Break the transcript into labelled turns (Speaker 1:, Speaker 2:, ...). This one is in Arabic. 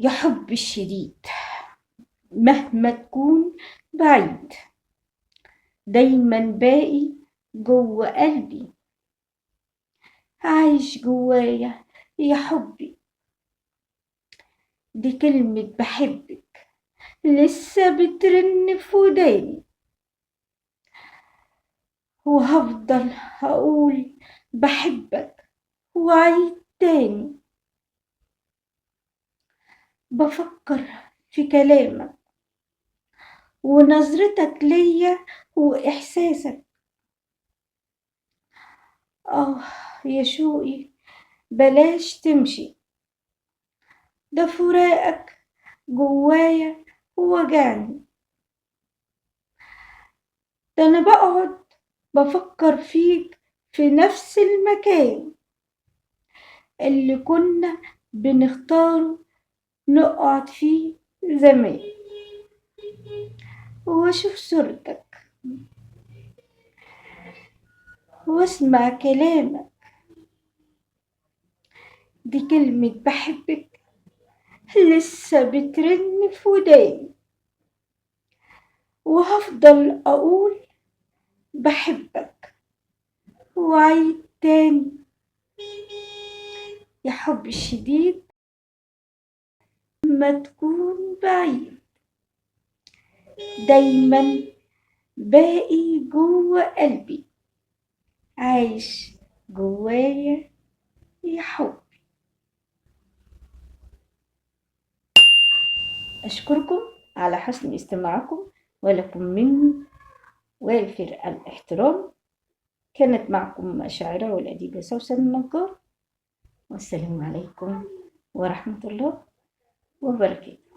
Speaker 1: يا حب الشديد مهما تكون بعيد دايما باقي جوه قلبي، عايش جوايا يا حبي. دي كلمة بحبك لسه بترن في وداني، وهفضل هقول بحبك وعيد تاني. بفكر في كلامك ونظرتك ليا وإحساسك. يا شوقي بلاش تمشي، ده فراقك جوايا وجعني. ده أنا بقعد بفكر فيك في نفس المكان اللي كنا بنختاره نقعد فيه زمان، واشوف صورتك واسمع كلامك. دي كلمة بحبك لسه بترن في وداني، وهفضل أقول بحبك وعيد تاني. يا حب الشديد ما تكون بعيد، دايما باقي جوه قلبي، عايش جوايا يا حب. أشكركم على حسن استماعكم، ولكم مني وافر الاحترام. كانت معكم الشاعرة والأديبة سوسن النجار، والسلام عليكم ورحمة الله وبركاته.